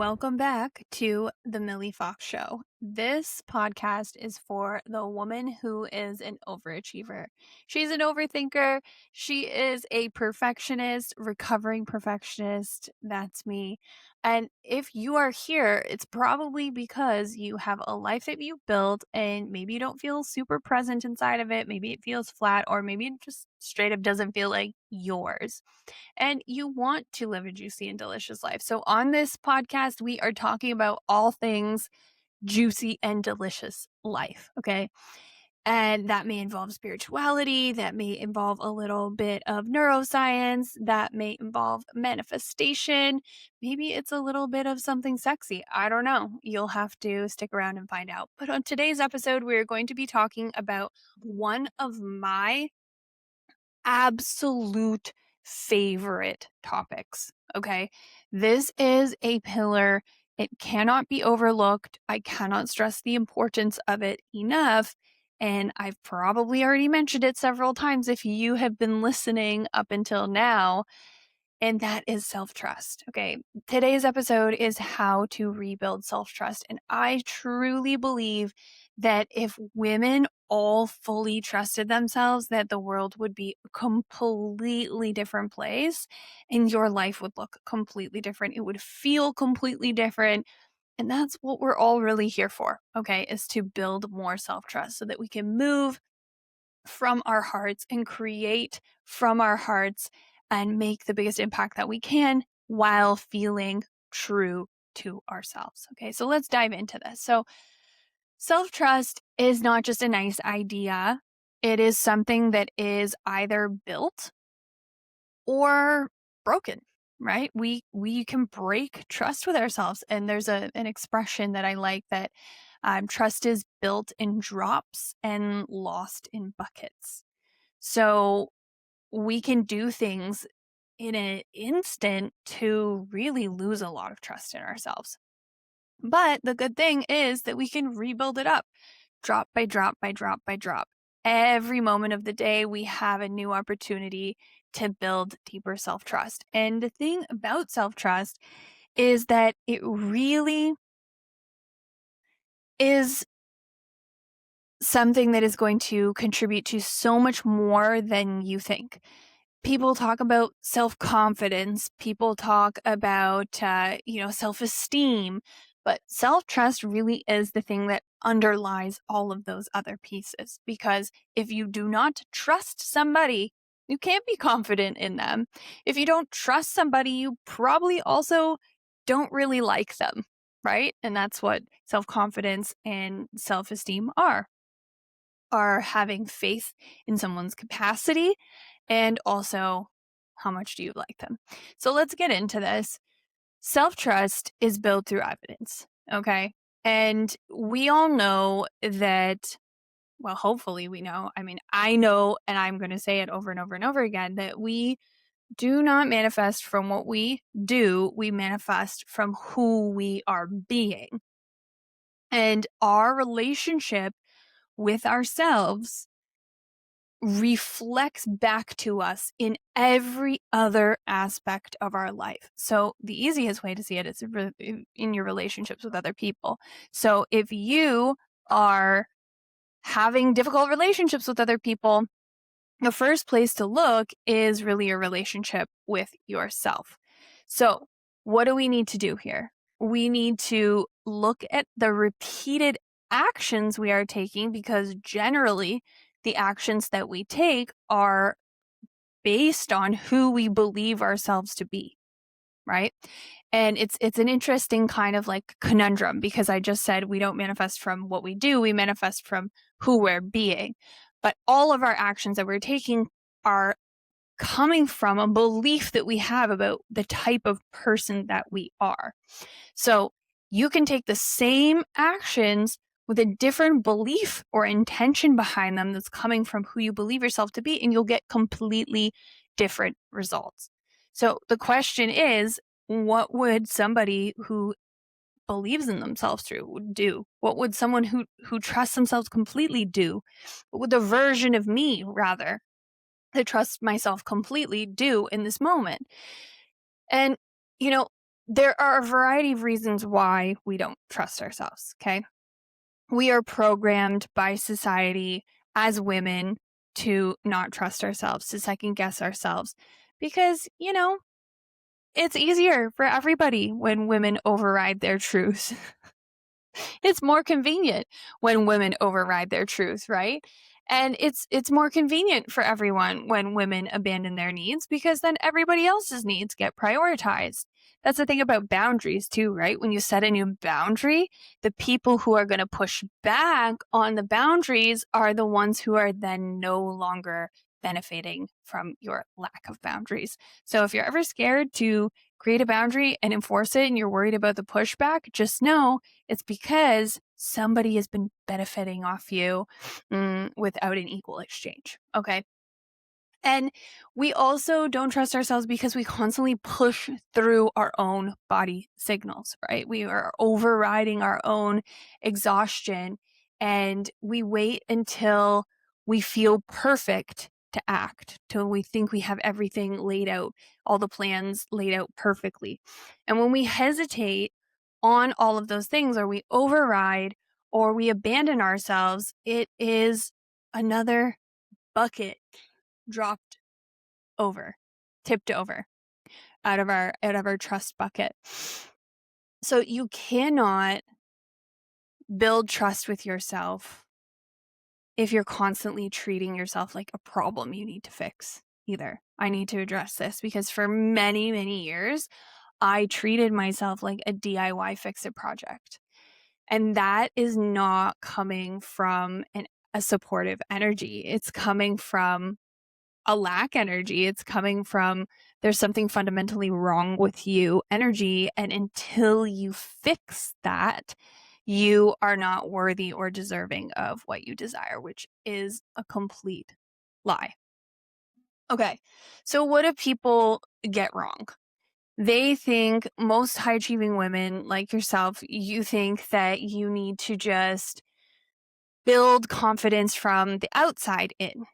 Welcome back to the Millie Fox Show. This podcast is for the woman who is an overachiever. She's an overthinker. She is a perfectionist, recovering perfectionist. That's me. And if you are here, it's probably because you have a life that you built and maybe you don't feel super present inside of it. Maybe it feels flat, or maybe it just straight up doesn't feel like yours and you want to live a juicy and delicious life. So, on this podcast, we are talking about all things juicy and delicious life. Okay. And that may involve spirituality, that may involve a little bit of neuroscience, that may involve manifestation. Maybe it's a little bit of something sexy. I don't know. You'll have to stick around and find out. But on today's episode, we're going to be talking about one of my absolute favorite topics. Okay. This is a pillar. It cannot be overlooked. I cannot stress the importance of it enough. And I've probably already mentioned it several times if you have been listening up until now, and that is self-trust. Okay. Today's episode is how to rebuild self-trust. And I truly believe that if women all fully trusted themselves, that the world would be a completely different place and your life would look completely different. It would feel completely different. And that's what we're all really here for, okay, is to build more self-trust so that we can move from our hearts and create from our hearts and make the biggest impact that we can while feeling true to ourselves. Okay, so let's dive into this. So, self trust is not just a nice idea, it is something that is either built or broken. Right? We can break trust with ourselves. And there's an expression that I like that trust is built in drops and lost in buckets. So we can do things in an instant to really lose a lot of trust in ourselves. But the good thing is that we can rebuild it up drop by drop by drop by drop. Every moment of the day, we have a new opportunity to build deeper self trust. And the thing about self trust is that it really is something that is going to contribute to so much more than you think. People talk about self-confidence, people talk about self-esteem, but self-trust really is the thing that underlies all of those other pieces, because if you do not trust somebody, you can't be confident in them. If you don't trust somebody, you probably also don't really like them, right? And that's what self-confidence and self-esteem are having faith in someone's capacity, and also how much do you like them. So let's get into this. Self-trust is built through evidence, okay? And we all know that, well, hopefully we know. I mean, I know, and I'm going to say it over and over and over again, that we do not manifest from what we do, we manifest from who we are being. And our relationship with ourselves reflects back to us in every other aspect of our life. So the easiest way to see it is in your relationships with other people. So if you are having difficult relationships with other people, the first place to look is really your relationship with yourself. So what do we need to do here? We need to look at the repeated actions we are taking, because generally the actions that we take are based on who we believe ourselves to be, right? And it's an interesting kind of like conundrum, because I just said we don't manifest from what we do, we manifest from who we're being. But all of our actions that we're taking are coming from a belief that we have about the type of person that we are. So you can take the same actions with a different belief or intention behind them that's coming from who you believe yourself to be, and you'll get completely different results. So the question is, what would somebody who believes in themselves do? What would someone who trusts themselves completely do? What would the version of me, rather, that trusts myself completely do in this moment? And, you know, there are a variety of reasons why we don't trust ourselves, okay? We are programmed by society as women to not trust ourselves, to second guess ourselves, because, it's easier for everybody when women override their truth. It's more convenient when women override their truth, right? And it's more convenient for everyone when women abandon their needs, because then everybody else's needs get prioritized. That's the thing about boundaries too, right? When you set a new boundary, the people who are going to push back on the boundaries are the ones who are then no longer benefiting from your lack of boundaries. So if you're ever scared to create a boundary and enforce it and you're worried about the pushback, just know it's because somebody has been benefiting off you without an equal exchange. Okay. And we also don't trust ourselves because we constantly push through our own body signals, right? We are overriding our own exhaustion, and we wait until we feel perfect to act, till we think we have everything laid out, all the plans laid out perfectly. And when we hesitate on all of those things, or we override or we abandon ourselves, it is another bucket dropped over, tipped over out of our trust bucket. So you cannot build trust with yourself if you're constantly treating yourself like a problem you need to fix either. I need to address this because for many, many years, I treated myself like a DIY fix-it project. And that is not coming from a supportive energy. It's coming from a lack energy. It's coming from there's something fundamentally wrong with you energy. And until you fix that, you are not worthy or deserving of what you desire, which is a complete lie. Okay, so what do people get wrong? They think, most high achieving women like yourself, you think that you need to just build confidence from the outside in.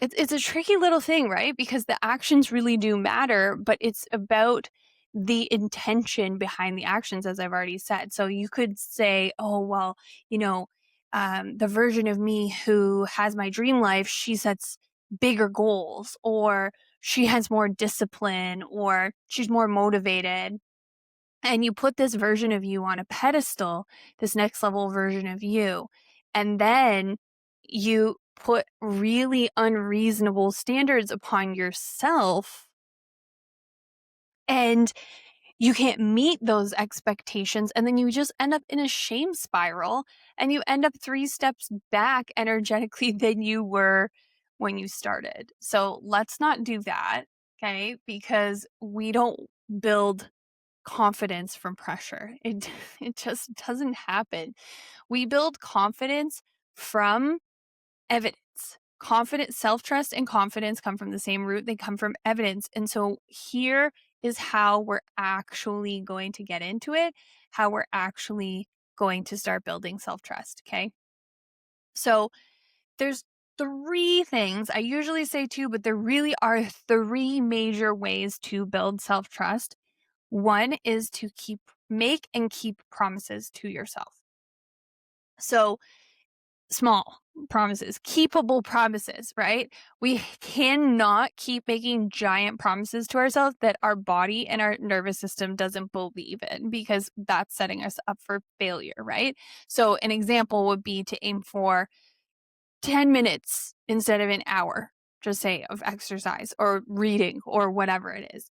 It's a tricky little thing, right? Because the actions really do matter, but it's about the intention behind the actions, as I've already said. So you could say, oh, well, the version of me who has my dream life, she sets bigger goals, or she has more discipline, or she's more motivated. And you put this version of you on a pedestal, this next level version of you. And then you put really unreasonable standards upon yourself, and you can't meet those expectations. And then you just end up in a shame spiral, and you end up 3 steps back energetically than you were when you started. So let's not do that. Okay. Because we don't build confidence from pressure. It just doesn't happen. We build confidence from evidence. Confidence, self-trust and confidence come from the same root. They come from evidence. And so here is how we're actually going to get into it, how we're actually going to start building self-trust, okay? So there's 3 things. I usually say 2, but there really are 3 major ways to build self-trust. One is to make and keep promises to yourself. So small promises, keepable promises, right? We cannot keep making giant promises to ourselves that our body and our nervous system doesn't believe in, because that's setting us up for failure, right? So an example would be to aim for 10 minutes instead of an hour, just say, of exercise or reading or whatever it is.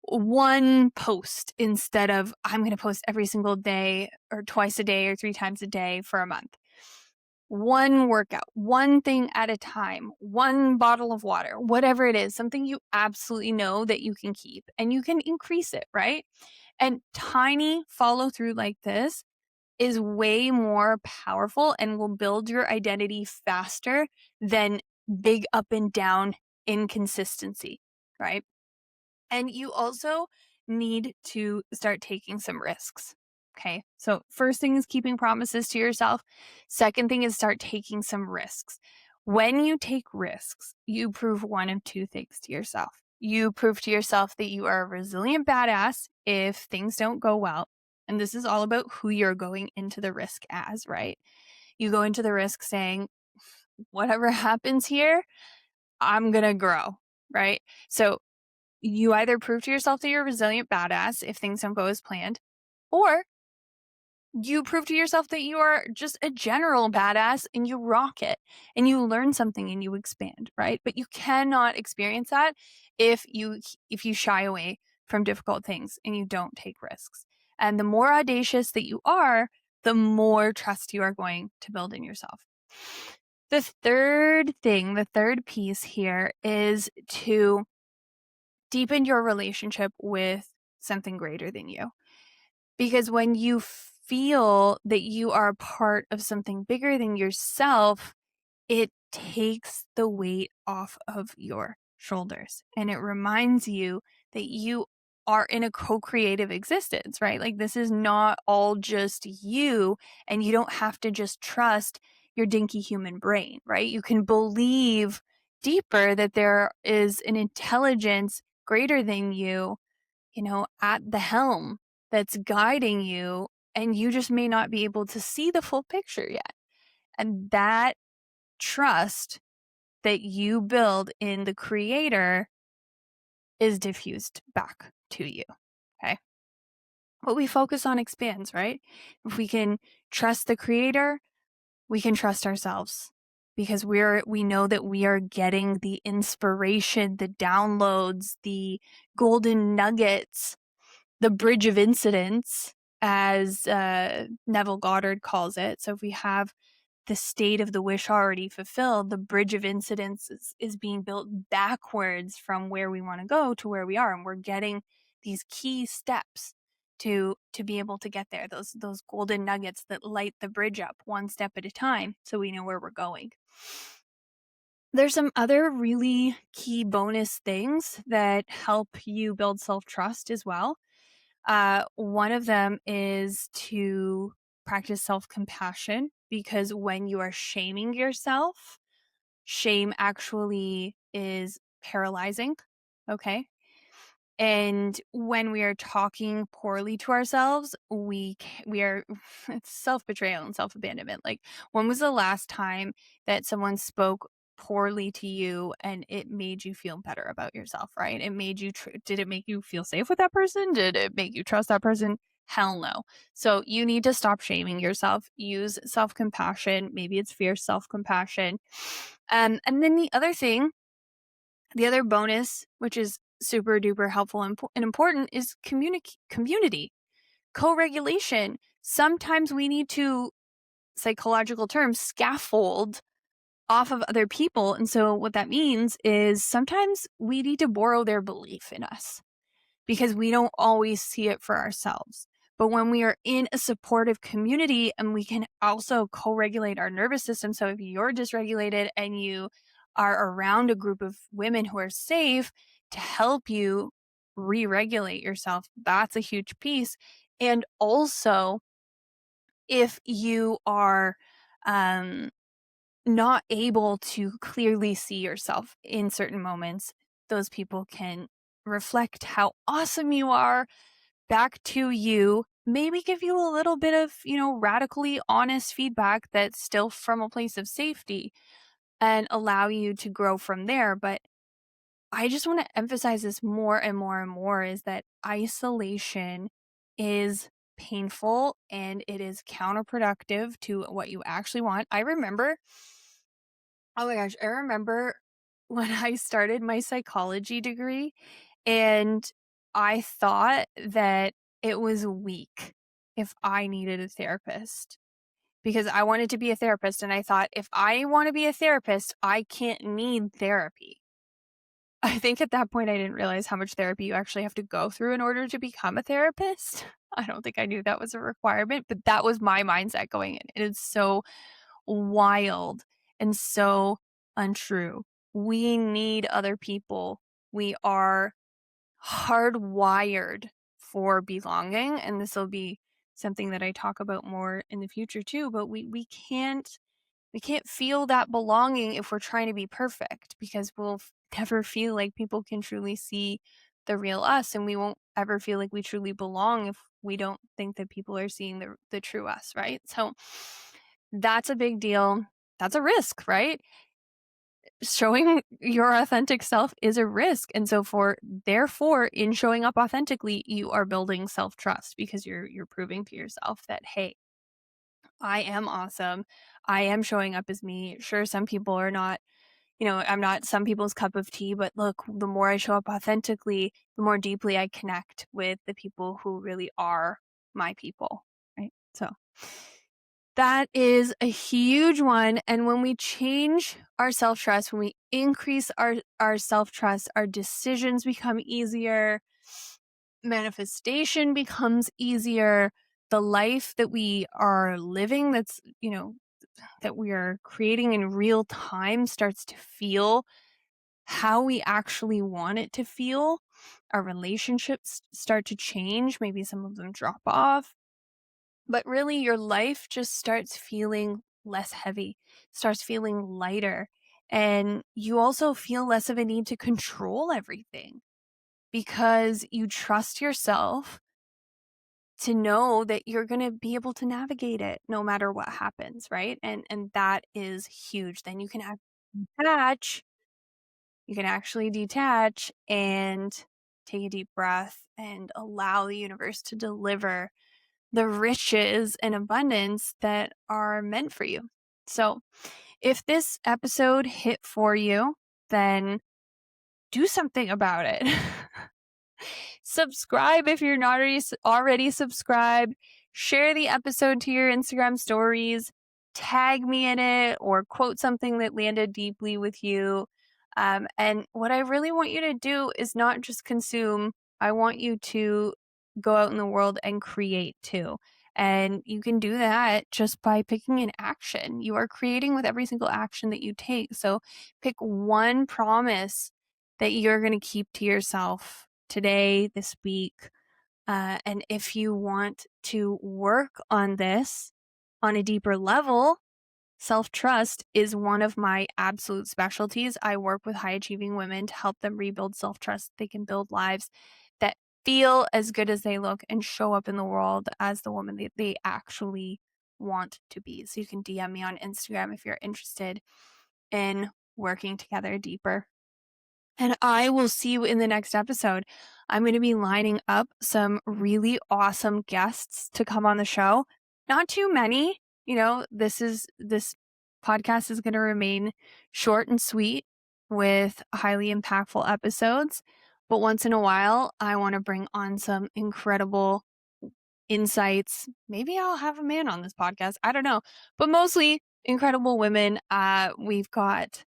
1 post instead of I'm going to post every single day or twice a day or 3 times a day for a month. 1 workout, 1 thing at a time, 1 bottle of water, whatever it is, something you absolutely know that you can keep, and you can increase it, right? And tiny follow through like this is way more powerful and will build your identity faster than big up and down inconsistency, right? And you also need to start taking some risks. Okay. So first thing is keeping promises to yourself. Second thing is start taking some risks. When you take risks, you prove one of 2 things to yourself. You prove to yourself that you are a resilient badass if things don't go well. And this is all about who you're going into the risk as, right? You go into the risk saying, whatever happens here, I'm going to grow, right? So you either prove to yourself that you're a resilient badass if things don't go as planned, or you prove to yourself that you are just a general badass and you rock it and you learn something and you expand, right? But you cannot experience that if you shy away from difficult things and you don't take risks. And the more audacious that you are, the more trust you are going to build in yourself. The third piece here is to deepen your relationship with something greater than you. Because when you feel that you are a part of something bigger than yourself, it takes the weight off of your shoulders. And it reminds you that you are in a co-creative existence, right? Like this is not all just you, and you don't have to just trust your dinky human brain, right? You can believe deeper that there is an intelligence greater than you, at the helm that's guiding you, and you just may not be able to see the full picture yet. And that trust that you build in the creator is diffused back to you. Okay. What we focus on expands, right? If we can trust the creator, we can trust ourselves because we know that we are getting the inspiration, the downloads, the golden nuggets, the bridge of incidents, as Neville Goddard calls it. So if we have the state of the wish already fulfilled, the bridge of incidents is being built backwards from where we want to go to where we are. And we're getting these key steps to be able to get there, those golden nuggets that light the bridge up one step at a time so we know where we're going. There's some other really key bonus things that help you build self-trust as well. One of them is to practice self-compassion, because when you are shaming yourself, shame actually is paralyzing. Okay. And when we are talking poorly to ourselves, we are it's self-betrayal and self-abandonment. Like, when was the last time that someone spoke poorly to you and it made you feel better about yourself, right? It made you did it make you feel safe with that person? Did it make you trust that person? Hell no. So you need to stop shaming yourself. Use self-compassion. Maybe it's fierce self-compassion. And then the other bonus, which is super duper helpful and important, is community, co-regulation. Sometimes we need to, psychological terms, scaffold off of other people. And so what that means is sometimes we need to borrow their belief in us because we don't always see it for ourselves. But when we are in a supportive community, and we can also co-regulate our nervous system. So if you're dysregulated and you are around a group of women who are safe to help you re-regulate yourself, that's a huge piece. And also, if you are not able to clearly see yourself in certain moments, those people can reflect how awesome you are back to you, maybe give you a little bit of, radically honest feedback that's still from a place of safety, and allow you to grow from there. But I just want to emphasize this more and more and more, is that isolation is painful and it is counterproductive to what you actually want. Oh my gosh, I remember when I started my psychology degree, and I thought that it was weak if I needed a therapist, because I wanted to be a therapist, and I thought, if I want to be a therapist, I can't need therapy. I think at that point I didn't realize how much therapy you actually have to go through in order to become a therapist. I don't think I knew that was a requirement, but that was my mindset going in. It is so wild and so untrue. We need other people. We are hardwired for belonging, and this will be something that I talk about more in the future too, but we can't We can't feel that belonging if we're trying to be perfect, because we'll never feel like people can truly see the real us, and we won't ever feel like we truly belong if we don't think that people are seeing the true us, right? So that's a big deal. That's a risk, right? Showing your authentic self is a risk. And so therefore, in showing up authentically, you are building self-trust, because you're proving to yourself that, hey, I am awesome. I am showing up as me. Sure, some people are not, I'm not some people's cup of tea, but look, the more I show up authentically, the more deeply I connect with the people who really are my people, right? So that is a huge one. And when we change our self-trust, when we increase our self-trust, our decisions become easier, manifestation becomes easier, the life that we are living, that we are creating in real time, starts to feel how we actually want it to feel. Our relationships start to change. Maybe some of them drop off. But really, your life just starts feeling less heavy, starts feeling lighter. And you also feel less of a need to control everything, because you trust yourself to know that you're going to be able to navigate it no matter what happens, right? And that is huge. Then detach. You can actually detach and take a deep breath and allow the universe to deliver the riches and abundance that are meant for you. So, if this episode hit for you, then do something about it. Subscribe if you're not already subscribed. Share the episode to your Instagram stories. Tag me in it, or quote something that landed deeply with you. And what I really want you to do is not just consume. I want you to go out in the world and create too. And you can do that just by picking an action. You are creating with every single action that you take. So pick one promise that you're going to keep to yourself today, this week. And if you want to work on this on a deeper level, self-trust is one of my absolute specialties. I work with high achieving women to help them rebuild self-trust. They can build lives that feel as good as they look and show up in the world as the woman that they actually want to be. So you can DM me on Instagram if you're interested in working together deeper. And I will see you in the next episode. I'm going to be lining up some really awesome guests to come on the show. Not too many. This podcast is going to remain short and sweet with highly impactful episodes. But once in a while, I want to bring on some incredible insights. Maybe I'll have a man on this podcast. I don't know. But mostly incredible women. We've got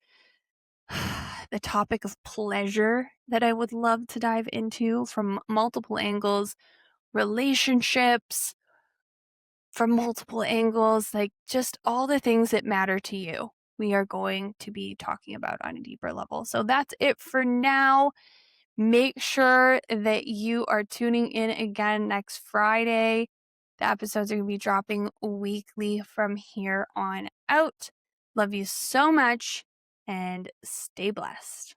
the topic of pleasure that I would love to dive into from multiple angles, relationships from multiple angles, like just all the things that matter to you. We are going to be talking about on a deeper level. So that's it for now. Make sure that you are tuning in again next Friday. The episodes are going to be dropping weekly from here on out. Love you so much, and stay blessed.